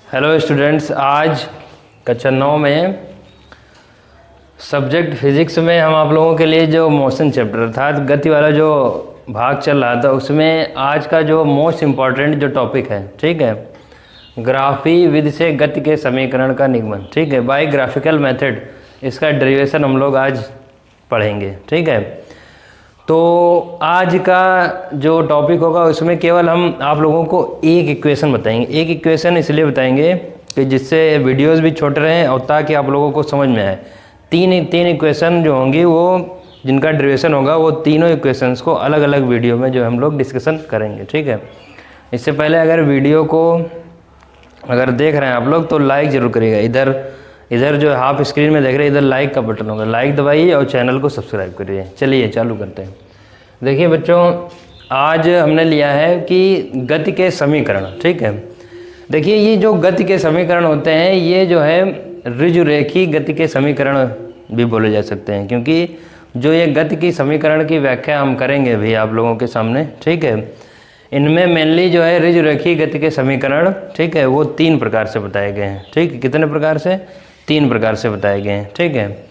Hello students, आज कक्षा 9 में सब्जेक्ट फिज़िक्स में हम आप लोगों के लिए जो मोशन चैप्टर अर्थात गति वाला जो भाग चल रहा था उसमें आज का जो मोस्ट इम्पॉर्टेंट जो टॉपिक है, ठीक है, ग्राफी विधि से गति के समीकरण का निगमन, ठीक है, बाय ग्राफिकल मेथड, इसका डेरिवेशन हम लोग आज पढ़ेंगे, ठीक है। तो आज का जो टॉपिक होगा उसमें केवल हम आप लोगों को एक इक्वेशन बताएंगे। एक इक्वेशन इसलिए बताएंगे कि जिससे वीडियोस भी छोटे रहें और ताकि आप लोगों को समझ में आए। तीन इक्वेशन जो होंगी वो जिनका डेरिवेशन होगा वो तीनों इक्वेशंस को अलग अलग वीडियो में जो हम लोग डिस्कशन करेंगे, ठीक है। इससे पहले अगर वीडियो को अगर देख रहे हैं आप लोग तो लाइक ज़रूर करिएगा। इधर जो हाफ स्क्रीन में देख रहे हैं इधर लाइक का बटन होगा, लाइक दबाइए और चैनल को सब्सक्राइब करिए। चलिए चालू करते हैं। देखिए बच्चों, आज हमने लिया है कि गति के समीकरण, ठीक है। देखिए ये जो गति के समीकरण होते हैं ये जो है ऋजुरेखी गति के समीकरण भी बोले जा सकते हैं, क्योंकि जो ये गति की समीकरण की व्याख्या हम करेंगे भी आप लोगों के सामने, ठीक है, इनमें मेनली जो है ऋजुरेखी गति के समीकरण, ठीक है, वो 3 प्रकार से बताए गए हैं, ठीक है। कितने प्रकार से? 3 प्रकार से बताए गए हैं, ठीक है।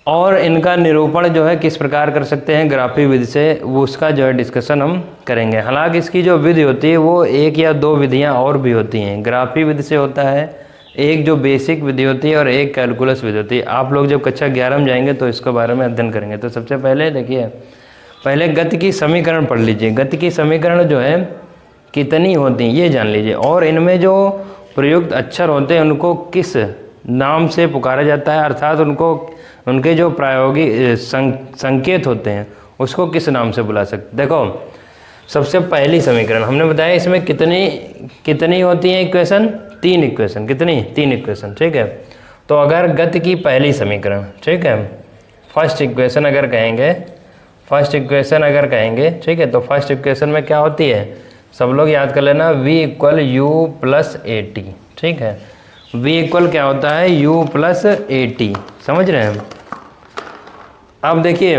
और इनका निरूपण जो है किस प्रकार कर सकते हैं ग्राफी विधि से, वो उसका जो है डिस्कशन हम करेंगे। हालांकि इसकी जो विधि होती है वो 1 या 2 विधियां और भी होती हैं। ग्राफी विधि से होता है एक जो बेसिक विधि होती है और एक कैलकुलस विधि होती है। आप लोग जब कक्षा 11 में जाएंगे तो इसके बारे में अध्ययन करेंगे। तो सबसे पहले देखिए, पहले गति की समीकरण पढ़ लीजिए। गति की समीकरण जो है कितनी होती हैं ये जान लीजिए, और इनमें जो प्रयुक्त अक्षर होते हैं उनको किस नाम से पुकारा जाता है, अर्थात उनके जो प्रायोगिक संकेत होते हैं उसको किस नाम से बुला सकते। देखो सबसे पहली समीकरण हमने बताया, इसमें कितनी होती हैं इक्वेशन? 3 इक्वेशन। कितनी? 3 इक्वेशन, ठीक है। तो अगर गति की पहली समीकरण, ठीक है, फर्स्ट इक्वेशन अगर कहेंगे, ठीक है, तो फर्स्ट इक्वेशन में क्या होती है सब लोग याद कर लेना, v = u + at, ठीक है। v क्या होता है? u + at, समझ रहे हैं। अब देखिए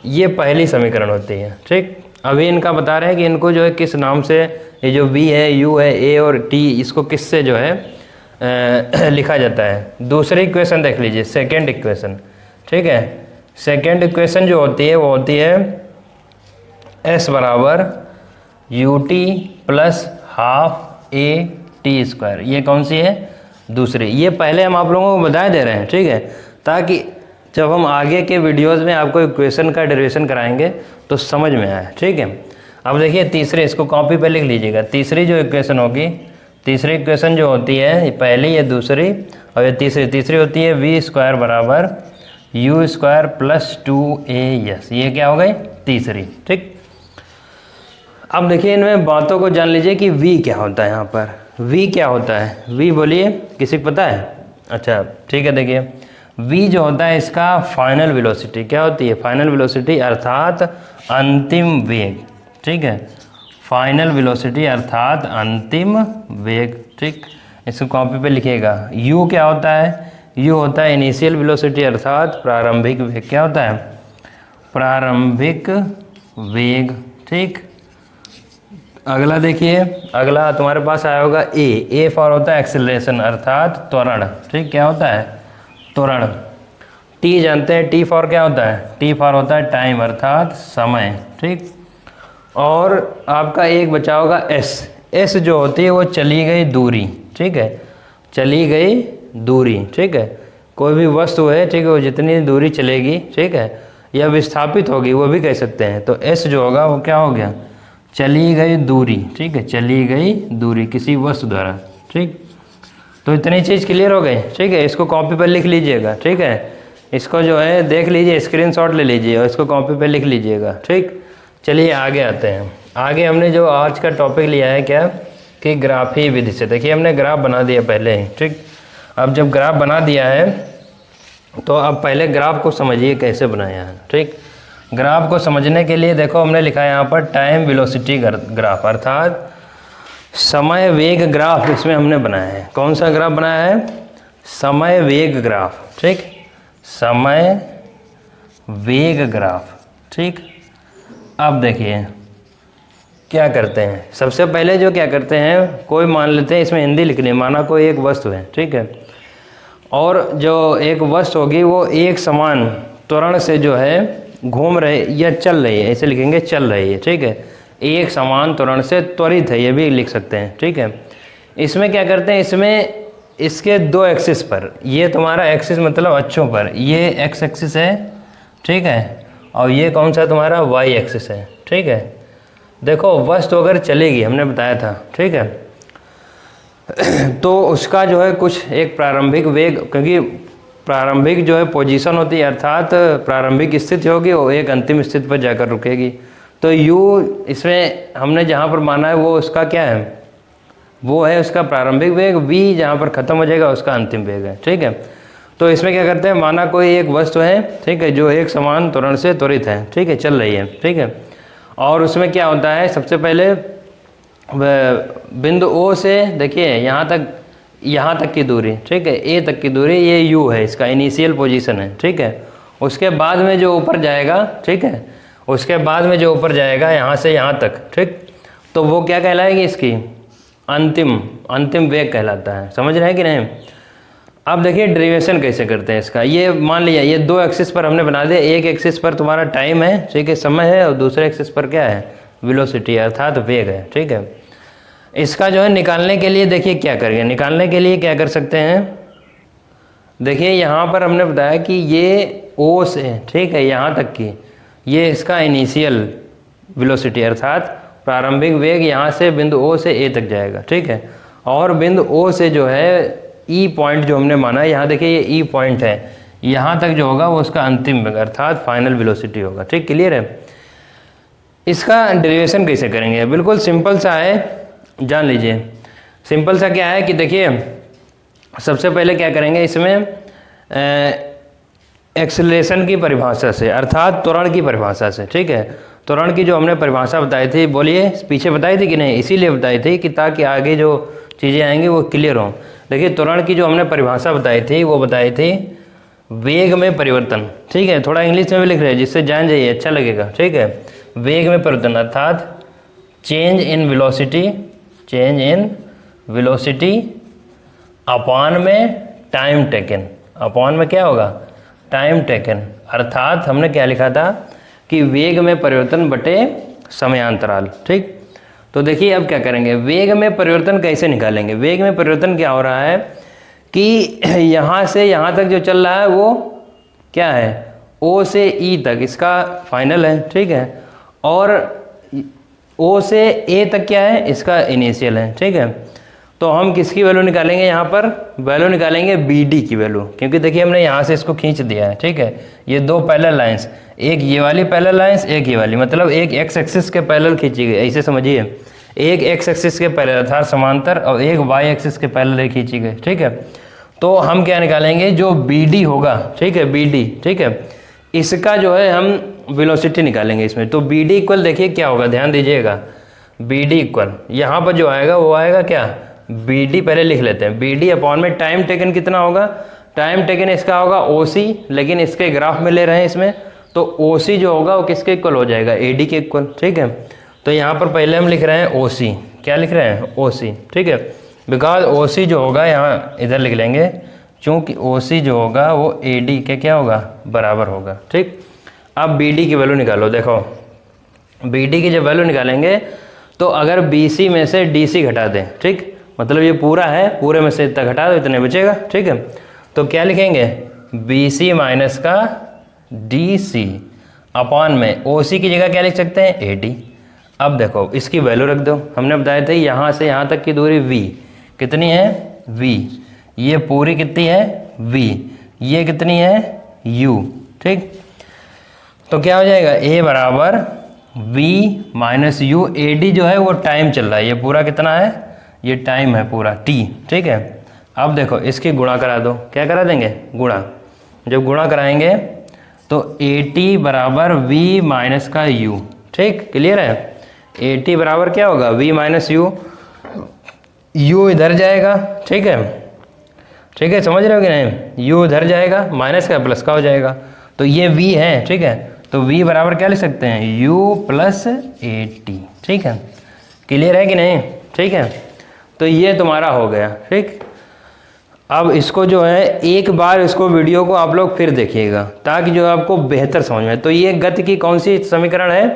ये पहली समीकरण होती है, ठीक। अभी इनका बता रहे हैं कि इनको जो है किस नाम से, ये जो v है, u है, a और t, इसको किससे जो है लिखा जाता है। दूसरी इक्वेशन देख लीजिए, सेकेंड इक्वेशन, ठीक है। सेकेंड इक्वेशन जो होती है वो होती है s = ut + ½ at²। ये कौन सी है? दूसरी। ये पहले हम आप लोगों को बता दे रहे हैं, ठीक है, ताकि जब हम आगे के वीडियोस में आपको इक्वेशन का डेरिवेशन कराएंगे तो समझ में आए, ठीक है। अब देखिए तीसरे, इसको कॉपी पे लिख लीजिएगा। तीसरी जो इक्वेशन होगी, तीसरी इक्वेशन जो होती है, पहली ये दूसरी और ये तीसरी होती है v² = u² + 2as। ये क्या हो गई? तीसरी, ठीक। अब देखिए इनमें बातों को जान लीजिए कि v क्या होता है। यहाँ पर v क्या होता है? v बोलिए, किसी को पता है? अच्छा ठीक है। देखिए v जो होता है इसका फाइनल वेलोसिटी क्या होती है? फाइनल वेलोसिटी अर्थात अंतिम वेग, ठीक है। फाइनल वेलोसिटी अर्थात अंतिम वेग, ठीक। इसको कॉपी पे लिखिएगा। u क्या होता है? u होता है इनिशियल वेलोसिटी अर्थात प्रारंभिक वेग। क्या होता है? प्रारंभिक वेग, ठीक। अगला देखिए, अगला तुम्हारे पास आया होगा a फॉर होता है एक्सेलरेशन अर्थात त्वरण, ठीक। क्या होता है? त्वरण। t जानते हैं, t फॉर क्या होता है? t फॉर होता है टाइम अर्थात समय, ठीक। और आपका एक बचा होगा s जो होती है वो चली गई दूरी, ठीक है, चली गई दूरी, ठीक है। कोई भी वस्तु है, ठीक है, वो जितनी दूरी चलेगी, ठीक है, या विस्थापित होगी वो भी कह सकते हैं। तो s जो होगा वो क्या हो गया? चली गई दूरी, ठीक है, चली गई दूरी किसी वस्तु द्वारा, ठीक। तो इतनी चीज़ क्लियर हो गई, ठीक है। इसको कॉपी पर लिख लीजिएगा, ठीक है। इसको जो है देख लीजिए, स्क्रीनशॉट ले लीजिए और इसको कॉपी पर लिख लीजिएगा, ठीक। चलिए आगे आते हैं। आगे हमने जो आज का टॉपिक लिया है क्या कि ग्राफी विधि से। देखिए हमने ग्राफ बना दिया पहले ही, ठीक। अब जब ग्राफ बना दिया है तो अब पहले ग्राफ को समझिए कैसे बनाया है, ठीक। ग्राफ को समझने के लिए देखो हमने लिखा है यहाँ पर टाइम वेलोसिटी ग्राफ अर्थात समय वेग ग्राफ। इसमें हमने बनाया है, कौन सा ग्राफ बनाया है? समय वेग ग्राफ, ठीक। समय वेग ग्राफ, ठीक। अब देखिए क्या करते हैं, सबसे पहले जो क्या करते हैं, कोई मान लेते हैं इसमें हिंदी लिखनी है, माना कोई एक वस्तु है, ठीक है, और जो एक वस्तु होगी वो एक समान त्वरण से जो है घूम रहे या चल रही है, ऐसे लिखेंगे चल रही है, ठीक है, एक समान त्वरण से त्वरित है, ये भी लिख सकते हैं, ठीक है। इसमें क्या करते हैं, इसमें इसके दो एक्सिस पर, ये तुम्हारा एक्सिस मतलब अक्षों पर, ये एक्स एक्सिस है, ठीक है, और ये कौन सा तुम्हारा वाई एक्सिस है, ठीक है। देखो वस्तु अगर चलेगी, हमने बताया था, ठीक है, तो उसका जो है कुछ एक प्रारंभिक वेग, क्योंकि प्रारंभिक जो है पोजीशन होती है, अर्थात प्रारंभिक स्थिति होगी और एक अंतिम स्थिति पर जाकर रुकेगी। तो u इसमें हमने जहाँ पर माना है वो उसका क्या है, वो है उसका प्रारंभिक वेग, v जहाँ पर ख़त्म हो जाएगा उसका अंतिम वेग है, ठीक है। तो इसमें क्या करते हैं, माना कोई एक वस्तु है, ठीक है, जो एक समान त्वरण से त्वरित है, ठीक है, चल रही है, ठीक है, और उसमें क्या होता है, सबसे पहले बिंदु O से देखिए यहाँ तक की दूरी, ठीक है, A तक की दूरी, ये u है, इसका इनिशियल पोजीशन है, ठीक है। उसके बाद में जो ऊपर जाएगा, ठीक है, उसके बाद में जो ऊपर जाएगा यहाँ से यहाँ तक, ठीक, तो वो क्या कहलाएगी, इसकी अंतिम वेग कहलाता है। समझ रहे हैं कि नहीं। अब देखिए डेरिवेशन कैसे करते हैं इसका। ये मान लिया ये दो एक्सिस पर हमने बना दिया, एक एक्सिस पर तुम्हारा टाइम है, ठीक है, समय है, और दूसरे एक्सिस पर क्या है, वेलोसिटी अर्थात वेग है, ठीक है। इसका जो है निकालने के लिए देखिए क्या करेंगे, निकालने के लिए क्या कर सकते हैं, देखिए यहाँ पर हमने बताया कि ये O से, ठीक है, यहाँ तक की ये इसका इनिशियल वेलोसिटी अर्थात प्रारंभिक वेग यहाँ से बिंदु O से A तक जाएगा, ठीक है, और बिंदु O से जो है E पॉइंट जो हमने माना है, यहाँ देखिए ये E पॉइंट है, यहाँ तक जो होगा वो उसका अंतिम वेग अर्थात फाइनल वेलोसिटी होगा, ठीक, क्लियर है। इसका डेरिवेशन कैसे करेंगे, बिल्कुल सिंपल सा है, जान लीजिए। सिंपल सा क्या है कि देखिए सबसे पहले क्या करेंगे, इसमें एक्सेलरेशन की परिभाषा से अर्थात त्वरण की परिभाषा से, ठीक है, त्वरण की जो हमने परिभाषा बताई थी, बोलिए पीछे बताई थी कि नहीं, इसीलिए बताई थी कि ताकि आगे जो चीज़ें आएंगी वो क्लियर हों। देखिए त्वरण की जो हमने परिभाषा बताई थी वो बताई थी वेग में परिवर्तन, ठीक है, थोड़ा इंग्लिश में भी लिख रहे हैं जिससे जान जाइए, अच्छा लगेगा, ठीक है। वेग में परिवर्तन अर्थात चेंज इन वेलोसिटी अपॉन में टाइम टेकन, अपॉन में क्या होगा, टाइम टेकन, अर्थात हमने क्या लिखा था कि वेग में परिवर्तन बटे समयांतराल, ठीक। तो देखिए अब क्या करेंगे, वेग में परिवर्तन कैसे निकालेंगे। वेग में परिवर्तन क्या हो रहा है कि यहाँ से यहाँ तक जो चल रहा है वो क्या है, O से E तक इसका फाइनल है, ठीक है, और O से A तक क्या है, इसका इनिशियल है, ठीक है। तो हम किसकी वैल्यू निकालेंगे, यहाँ पर वैल्यू निकालेंगे BD की वैल्यू, क्योंकि देखिए हमने यहाँ से इसको खींच दिया है, ठीक है। ये दो पैरेलल लाइंस, एक ये वाली पैरेलल लाइंस, एक ये वाली, मतलब एक एक्स एक्सिस के पैरेलल खींची गई, ऐसे समझिए, एक एक्स एक्सिस के पैरेलल अर्थात समांतर और एक वाई एक्सिस के पैरेलल खींची गई, ठीक है। तो हम क्या निकालेंगे, जो BD होगा, ठीक है, BD, ठीक है, इसका जो है हम वेलोसिटी निकालेंगे इसमें। तो BD इक्वल देखिए क्या होगा, ध्यान दीजिएगा, BD इक्वल यहाँ पर जो आएगा वो आएगा क्या, BD पहले लिख लेते हैं, BD अपॉन में टाइम टेकन कितना होगा, टाइम टेकन इसका होगा OC, लेकिन इसके ग्राफ में ले रहे हैं इसमें, तो OC जो होगा वो किसके इक्वल हो जाएगा, AD के इक्वल, ठीक है। तो यहाँ पर पहले हम लिख रहे हैं OC, क्या लिख रहे हैं, OC, ठीक है, बिकॉज OC जो होगा यहाँ इधर लिख लेंगे, चूँकि OC जो होगा वो AD के क्या होगा, बराबर होगा, ठीक। अब BD की वैल्यू निकालो, देखो BD की जब वैल्यू निकालेंगे तो अगर BC में से DC घटा दें, ठीक, मतलब ये पूरा है, पूरे में से इतना घटा दो, इतने बचेगा, ठीक है। तो क्या लिखेंगे, BC माइनस का DC अपॉन में OC की जगह क्या लिख सकते हैं, AD। अब देखो इसकी वैल्यू रख दो, हमने बताया था यहाँ से यहाँ तक की दूरी V कितनी है, V, ये पूरी कितनी है, V, ये कितनी है, U, ठीक। तो क्या हो जाएगा, A बराबर V माइनस U, AD जो है वो टाइम चल रहा है, ये पूरा कितना है, ये टाइम है पूरा T, ठीक है। अब देखो इसकी गुणा करा दो, क्या करा देंगे, गुणा, जब गुणा कराएंगे तो AT बराबर V माइनस का U, ठीक, क्लियर है। AT बराबर क्या होगा, V माइनस U, U इधर जाएगा, ठीक है, ठीक है, समझ रहे हो कि नहीं, U इधर जाएगा, माइनस का प्लस का हो जाएगा, तो ये V है, ठीक है। तो V बराबर क्या लिख सकते हैं, U प्लस AT, ठीक है। क्लियर है कि नहीं? ठीक है, तो ये तुम्हारा हो गया। ठीक, अब इसको जो है एक बार इसको वीडियो को आप लोग फिर देखिएगा ताकि जो आपको बेहतर समझ में। तो ये गति की कौन सी समीकरण है?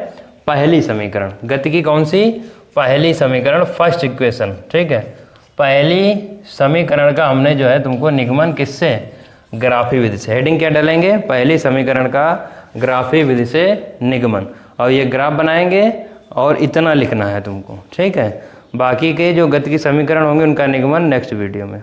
पहली समीकरण। गति की कौन सी? पहली समीकरण, फर्स्ट इक्वेशन। ठीक है, पहली समीकरण का हमने जो है तुमको निगमन किससे? ग्राफी विधि से। हेडिंग क्या डालेंगे? पहली समीकरण का ग्राफी विधि से निगमन। और ये ग्राफ बनाएंगे और इतना लिखना है तुमको। ठीक है, बाकी के जो गति की समीकरण होंगे उनका निगमन नेक्स्ट वीडियो में।